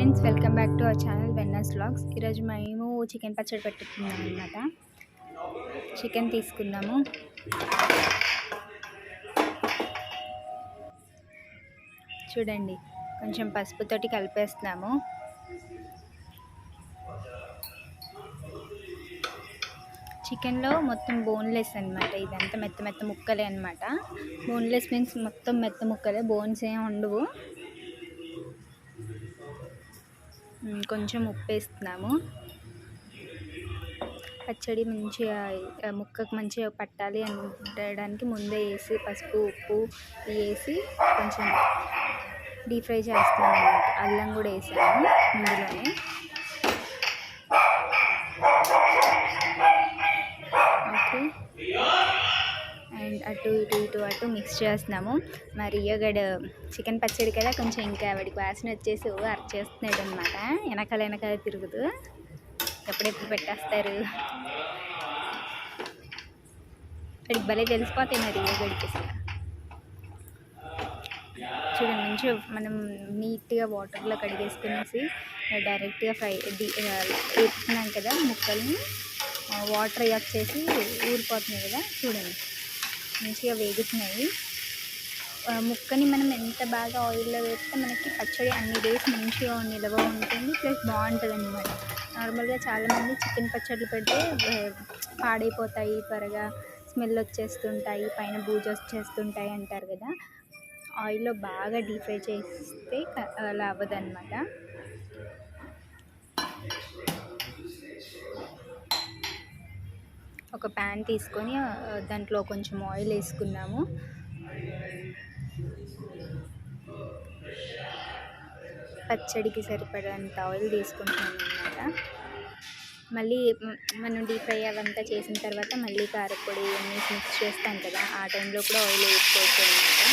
Friends, welcome back to our channel Venna's vlogs. ఈరోజు మేము chicken పచ్చడి పెట్టుకున్నాం అనమాట. చికెన్ తీసుకున్నాము. చూడండి, కొంచెం పసుపుతోటి కలిపేస్తున్నాము. చికెన్లో మొత్తం బోన్లెస్ అనమాట. ఇదంతా మెత్త మెత్త ముక్కలే అనమాట. బోన్లెస్ మీన్స్ మొత్తం మెత్త ముక్కలే, బోన్స్ ఏం ఉండవు. కొంచెం ఉప్పు వేస్తున్నాము. పచ్చడి మంచిగా ముక్కకు మంచిగా పట్టాలి అనడానికి ముందే వేసి పసుపు ఉప్పు వేసి కొంచెం డీప్ ఫ్రై చేస్తున్నాము అన్నమాట. అల్లం కూడా వేసాము ఇందులోనే. ఓకే, అండ్ అటు మిక్స్ చేస్తున్నాము. మరి రియగడ్ చికెన్ పచ్చడి కదా, కొంచెం ఇంకా వాడికి వాసన వచ్చేసి అరచేస్తున్నాడు అనమాట. వెనకాల తిరుగుతూ ఎప్పుడెప్పుడు పెట్టేస్తారు. వాడికి భలే తెలిసిపోతాయి మరి రియగడికి. చూడండి, మంచిగా మనం నీట్గా వాటర్లో కడిగేసుకునేసి డైరెక్ట్గా వేపుతున్నాం కదా ముక్కల్ని. వాటర్ వచ్చేసి ఊరిపోతున్నాయి కదా, చూడండి మంచిగా వేగుతున్నాయి. ముక్కని మనం ఎంత బాగా ఆయిల్లో వేస్తే మనకి పచ్చడి అన్ని డేస్ మంచిగా నిల్వ ఉంటుంది, ప్లస్ బాగుంటుంది అన్నమాట. నార్మల్గా చాలామంది చికెన్ పచ్చళ్ళు పెడితే పాడైపోతాయి, త్వరగా స్మెల్ వచ్చేస్తుంటాయి, పైన బూజు వచ్చేస్తుంటాయి అంటారు కదా. ఆయిల్లో బాగా డీప్ ఫ్రై చేస్తే అలా అవ్వదన్నమాట. ఒక ప్యాన్ తీసుకొని దాంట్లో కొంచెం ఆయిల్ వేసుకున్నాము. పచ్చడికి సరిపడంత ఆయిల్ తీసుకుంటున్నాము అన్నమాట. మళ్ళీ మనం డీప్ ఫ్రై అవంతా చేసిన తర్వాత మళ్ళీ కారపొడి అన్నీ మిక్స్ చేస్తాం కదా, ఆ టైంలో కూడా ఆయిల్ వేసుకోవచ్చు అన్నమాట.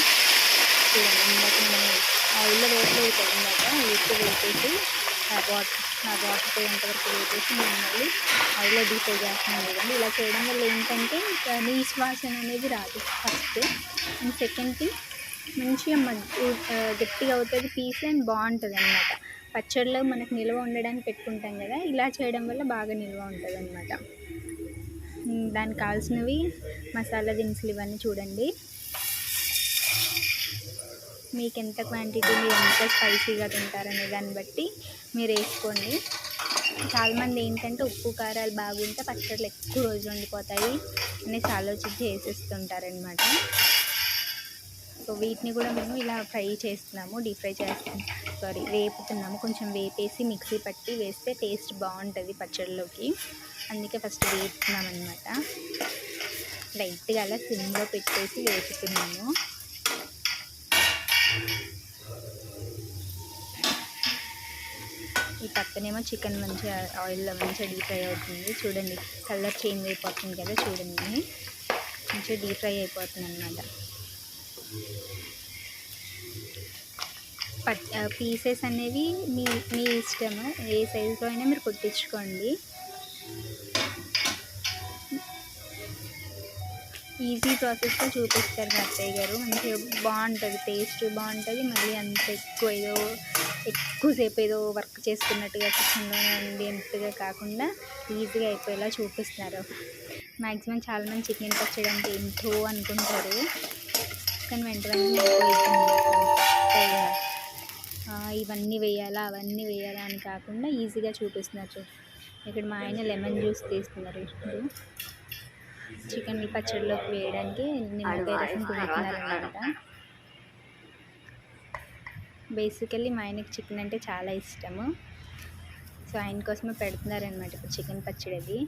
చూడండి, ఇందాక మనం ఆయిల్లో వేయలేదు కదా, ఇందాక వేపేసి వాటర్ పోయేంతవరకు వేపేసి మనం మళ్ళీ ఆయిల్లో డీప్ ఫ్రై చేస్తున్నాం కదండి. ఇలా చేయడం వల్ల ఏంటంటే నీచు వాసన అనేది రాదు ఫస్ట్. అండ్ సెకండ్ థింగ్, మంచిగా గట్టిగా అవుతుంది పీస్ అండ్ బాగుంటుంది అన్నమాట. పచ్చడిలో మనకు నిల్వ ఉండడానికి పెట్టుకుంటాం కదా, ఇలా చేయడం వల్ల బాగా నిల్వ ఉంటుంది అన్నమాట. దానికి కావాల్సినవి మసాలా దినుసులు ఇవన్నీ చూడండి. మీకు ఎంత క్వాంటిటీ, మీరు ఎంత స్పైసీగా తింటారనే దాన్ని బట్టి మీరు వేసుకోండి. చాలామంది ఏంటంటే ఉప్పు కారాలు బాగుంటే పచ్చళ్ళు ఎక్కువ రోజులు ఉండిపోతాయి అనేసి ఆలోచించి వేసేస్తుంటారనమాట. సో వీటిని కూడా మేము ఇలా ఫ్రై చేస్తున్నాము, డీప్ ఫ్రై వేపుతున్నాము. కొంచెం వేపేసి మిక్సీ పట్టి వేస్తే టేస్ట్ బాగుంటుంది పచ్చడిలోకి, అందుకే ఫస్ట్ వేపుతున్నాం అనమాట. లైట్గా అలా సిమ్లో పెట్టేసి వేపుతున్నాము. ఈ పక్కనేమో చికెన్ మంచిగా ఆయిల్లో మంచిగా డీప్ ఫ్రై అవుతుంది. చూడండి, కలర్ చేంజ్ అయిపోతుంది కదా, చూడండి మంచిగా డీప్ ఫ్రై అయిపోతుంది అన్నమాట. పీసెస్ అనేవి మీ ఇష్టము, ఏ సైజులో అయినా మీరు కొట్టించుకోండి. ఈజీ ప్రాసెస్లో చూపిస్తారు మా అత్తయ్య గారు. మంచిగా బాగుంటుంది, టేస్ట్ బాగుంటుంది. మళ్ళీ అంత ఎక్కువసేపు ఏదో వర్క్ చేసుకున్నట్టుగా కిచెన్లోనే ఉండేట్టుగా కాకుండా ఈజీగా అయిపోయేలా చూపిస్తున్నారు. మ్యాక్సిమం చాలామంది చికెన్ పచ్చడి అంటే ఎంతో అనుకుంటారు, కానీ వెంటనే ఇవన్నీ వేయాలా అవన్నీ వేయాలా అని కాకుండా ఈజీగా చూపిస్తున్నారు. ఇక్కడ మా ఆయన లెమన్ జ్యూస్ తీస్తున్నారు. ఇప్పుడు చికెన్ పచ్చడిలోకి వేయడానికి నిమ్మకాయ రసం పిండుతున్నారు అన్నమాట. బేసికల్లీ మా ఆయనకి చికెన్ అంటే చాలా ఇష్టము, సో ఆయన కోసమే పెడుతున్నారనమాట ఇప్పుడు చికెన్ పచ్చడి.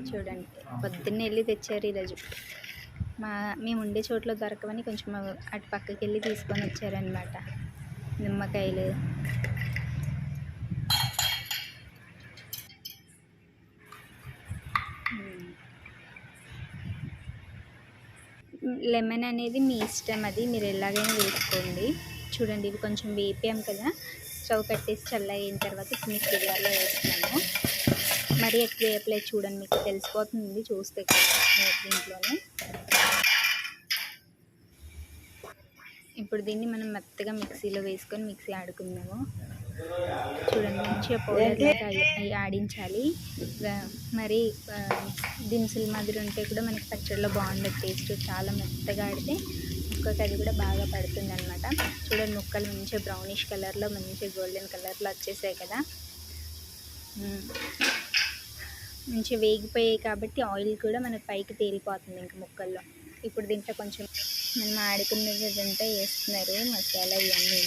చూడండి, పొద్దున్నే వెళ్ళి తెచ్చారు ఈరోజు. మేము ఉండే చోట్ల దొరకవని కొంచెం అటు పక్కకి వెళ్ళి తీసుకొని వచ్చారనమాట నిమ్మకాయలు. లెమన్ అనేది మీ ఇష్టం, అది మీరు ఎలాగైనా వేసుకోండి. చూడండి, ఇవి కొంచెం వేపాం కదా, స్టవ్ కట్టేసి చల్లయిన తర్వాత మీకు బిర్యానీలో వేస్తున్నాము. మరీ ఎక్కువ వేపలేదు, చూడండి మీకు తెలిసిపోతుంది చూస్తే కదా దీంట్లోనే. ఇప్పుడు దీన్ని మనం మెత్తగా మిక్సీలో వేసుకొని మిక్సీ ఆడుకుందాము. చూడండి మంచిగా పౌడర్ లాగా ఆడించాలి. మరి దినుసుల మాదిరి ఉంటే కూడా మనకి పచ్చడిలో బాగుండదు టేస్ట్. చాలా మెత్తగా ఆడితే ముక్కకి అది కూడా బాగా పడుతుంది అనమాట. చూడండి ముక్కలు మంచిగా బ్రౌనిష్ కలర్లో మంచిగా గోల్డెన్ కలర్లో వచ్చేసాయి కదా. మంచిగా వేగిపోయాయి కాబట్టి ఆయిల్ కూడా మనకి పైకి తేలిపోతుంది ఇంకా ముక్కల్లో. ఇప్పుడు దీంట్లో కొంచెం మనం ఆడుకున్నది ఇదంతా వేస్తున్నారు మసాలా ఇవన్నీ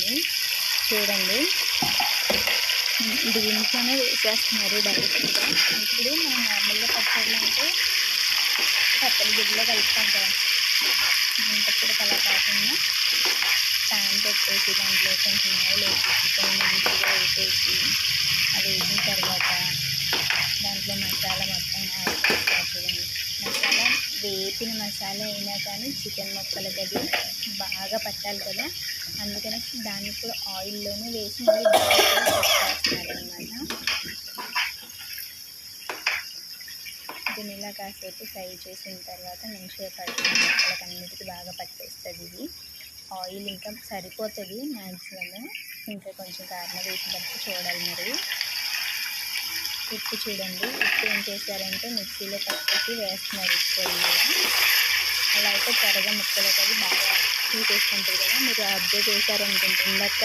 చూడండి. దీంట్లోనే వేసేస్తున్నారు డైరెక్ట్గా. ఇప్పుడు మనం నార్మల్గా పచ్చళ్ళు అంటే పచ్చడి గిన్నెలో కలుపుతాం కదా, దీంట్లో అలా కాకుండా ప్యాన్ పెట్టేసి దాంట్లో కొంచెం ఆయిల్ వేసి చికెన్ మంచిగా వేసేసి అది వేసిన తర్వాత దాంట్లో మసాలా మొత్తం యాడ్ చేస్తారు. చూడండి మసాలా వేపిన మసాలా అయినా కానీ చికెన్ ముక్కలకి అది బాగా పట్టాలి కదా, అందుకని దాన్ని కూడా ఆయిల్లోనే వేసి మళ్ళీ చేస్తున్నారు అనమాట. దీన్ని ఇలా కాసేపు ఫ్రై చేసిన తర్వాత మంచిగా పడుతుంది ముక్కలకి అన్నిటికీ బాగా పట్టేస్తుంది. ఇది ఆయిల్ ఇంకా సరిపోతుంది మ్యాక్సిమం, ఇంకా కొంచెం కారణం వేసినప్పుడు చూడాలి. మరి ఉప్పు చూడండి, ఉప్పు ఏం చేశారంటే మిక్సీలో పట్టేసి వేస్తున్నారు ఉప్పు. అలా అయితే త్వరగా ముక్కలకి అది బాగా తీసేసుకుంటుంది కదా. మీరు అబ్జర్వ్ చేశారనుకుంటే ఇందాక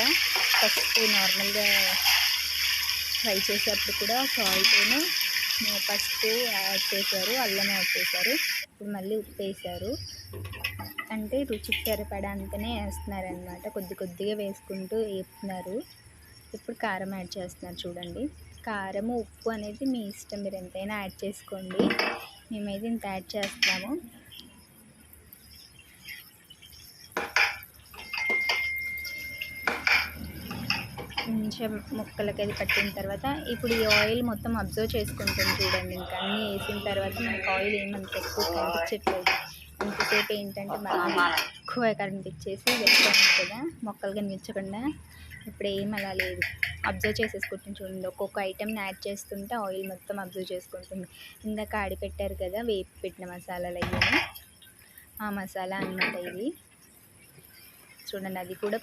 ఫస్ట్ నార్మల్గా ఫ్రై చేసేటప్పుడు కూడా సాల్ట్ను పసుపు యాడ్ చేశారు, అల్లం యాడ్ చేశారు. ఇప్పుడు మళ్ళీ ఉప్పు వేశారు, అంటే రుచికి సరిపడా అంతనే వేస్తున్నారనమాట. కొద్ది కొద్దిగా వేసుకుంటూ వేస్తున్నారు. ఇప్పుడు కారం యాడ్ చేస్తున్నారు. చూడండి కారము ఉప్పు అనేది మీ ఇష్టం, మీరు ఎంతైనా యాడ్ చేసుకోండి. మేమైతే ఇంత యాడ్ చేస్తాము. మంచిగా ముక్కలకి అది పట్టిన తర్వాత ఇప్పుడు ఈ ఆయిల్ మొత్తం అబ్జర్వ్ చేసుకుంటుంది. చూడండి ఇంకా అన్నీ వేసిన తర్వాత మనకు ఆయిల్ ఏమంత ఎక్కువ కనిపించట్లేదు. ఇంతసేపు ఏంటంటే బాగా ఎక్కువ కనిపించేసి వెళ్తాను కదా మొక్కలు కనిపించకుండా. ఇప్పుడు ఏం అలా లేదు, అబ్జర్వ్ చేసేసుకుంటుంది. చూడండి ఒక్కొక్క ఐటెంని యాడ్ చేస్తుంటే ఆయిల్ మొత్తం అబ్జర్వ్ చేసుకుంటుంది. ఇందాక ఆడిపెట్టారు కదా వేపి పెట్టిన మసాలాలు అయ్యాయి, ఆ మసాలా అన్నమాట ఇది. చూడండి అది కూడా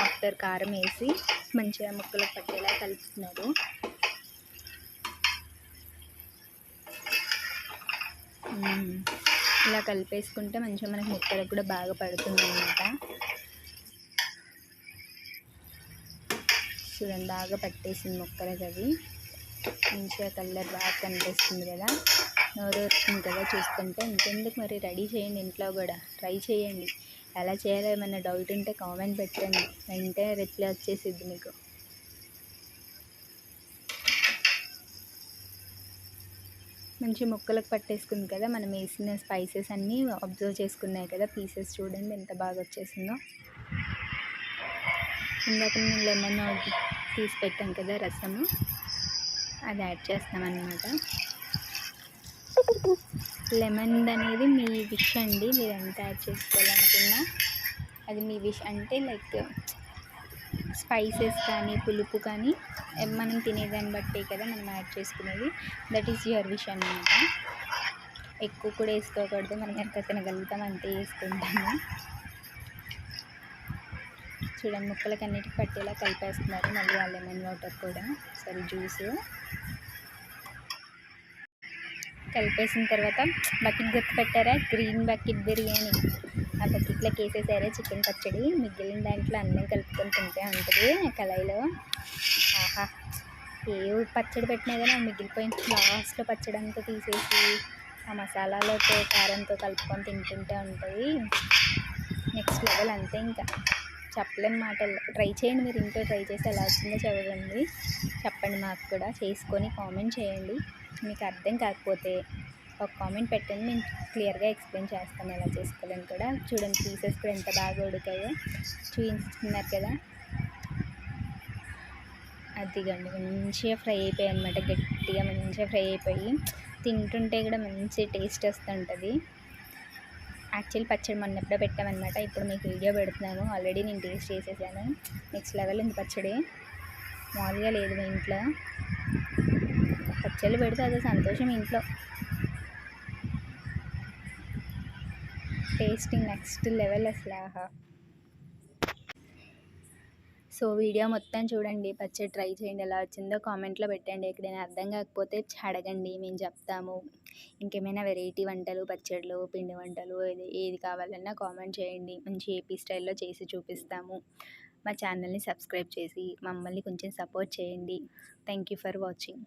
ఆఫ్టర్ కారం వేసి మంచిగా ముక్కలకు పట్టేలా కలుపుతున్నారు. ఇలా కలిపేసుకుంటే మంచిగా మనకి ముక్కలకు కూడా బాగా పడుతుంది అన్నమాట. చూడండి బాగా పట్టేసింది ముక్కలకి, అది మంచిగా కలర్ బాగా కనిపిస్తుంది కదా, నోరు వస్తుంది కదా చూస్తుంటే. ఇంకెందుకు మరి రెడీ చేయండి, ఇంట్లో కూడా ట్రై చేయండి. ఎలా చేయాలో ఏమైనా డౌట్ ఉంటే కామెంట్ పెట్టండి, వెంటనే రిప్లై వచ్చేసిద్ది మీకు. మంచి ముక్కలకు పట్టేసుకుంది కదా, మనం వేసిన స్పైసెస్ అన్నీ అబ్జర్వ్ చేసుకున్నాయి కదా పీసెస్. చూడండి ఎంత బాగా వచ్చేసిందో. ఇందాక నేను లెమన్ తీసి పెట్టాం కదా రసము, అది యాడ్ చేస్తామన్నమాట. లెమన్ అనేది మీ విష్ అండి, మీరు ఎంత యాడ్ చేసుకోవాలనుకున్నా అది మీ విష్. అంటే లైక్ స్పైసెస్ కానీ పులుపు కానీ మనం తినేదాన్ని బట్టే కదా మనం యాడ్ చేసుకునేది. దట్ ఈస్ యువర్ విష్ అన్నమాట. ఎక్కువ కూడా వేసుకోకూడదు, మనం ఎంత తినగలుగుతాం అంతే వేసుకుంటాము. చూడండి ముక్కలకి అన్నిటికి పట్టేలా కలిపేస్తున్నారు. మళ్ళీ ఆ లెమన్ వాటర్ కూడా జ్యూస్ కలిపేసిన తర్వాత బకెట్ గుర్తు పెట్టారా, గ్రీన్ బకెట్ బిర్యానీ. ఆ బకెట్లోకి వేసేసారా చికెన్ పచ్చడి. మిగిలిన దాంట్లో అన్నం కలుపుకొని తింటే ఉంటుంది కళాయిలో. ఆహా, ఏ పచ్చడి పెట్టినా కానీ మిగిలిపోయిన లాస్ట్లో పచ్చడి అంతా తీసేసి ఆ మసాలాలతో కారంతో కలుపుకొని తింటుంటే ఉంటుంది నెక్స్ట్ లెవెల్. అంతే ఇంకా చెప్పలేని మాటలు. ట్రై చేయండి, మీరు ఇంట్లో ట్రై చేసి ఎలా వచ్చిందో చదవండి, చెప్పండి మాకు కూడా. చేసుకొని కామెంట్ చేయండి. మీకు అర్థం కాకపోతే ఒక కామెంట్ పెట్టండి, మేము క్లియర్గా ఎక్స్ప్లెయిన్ చేస్తాను ఎలా చేసుకోవాలని కూడా. చూడండి పీసెస్ కూడా ఎంత బాగా ఉడికాయో చూపించుకున్నారు కదా. అదిగండి మంచిగా ఫ్రై అయిపోయాయి అనమాట, గట్టిగా మంచిగా ఫ్రై అయిపోయి తింటుంటే కూడా మంచి టేస్ట్ వస్తుంటుంది. యాక్చువల్లీ పచ్చడి మొన్న ఎప్పుడో పెట్టామన్నమాట, ఇప్పుడు మీకు వీడియో పెడుతున్నాను. ఆల్రెడీ నేను టేస్ట్ చేసేసాను. నెక్స్ట్ లెవెల్ ఉంది పచ్చడి, మామూలుగా లేదు. మీ ఇంట్లో పచ్చళ్ళు పెడితే అదే సంతోషం ఇంట్లో. టేస్టింగ్ నెక్స్ట్ లెవెల్ అసలు. ఆహా. సో వీడియో మొత్తం చూడండి, పచ్చడి ట్రై చేయండి, ఎలా వచ్చిందో కామెంట్లో పెట్టండి. ఎక్కడైనా అర్థం కాకపోతే అడగండి, మేము చెప్తాము. ఇంకేమైనా వెరైటీ వంటలు, పచ్చళ్ళు, పిండి వంటలు ఏది ఏది కావాలన్నా కామెంట్ చేయండి. మంచి ఏపీ స్టైల్లో చేసి చూపిస్తాము. మా ఛానల్ని సబ్స్క్రైబ్ చేసి మమ్మల్ని కొంచెం సపోర్ట్ చేయండి. Thank you for watching.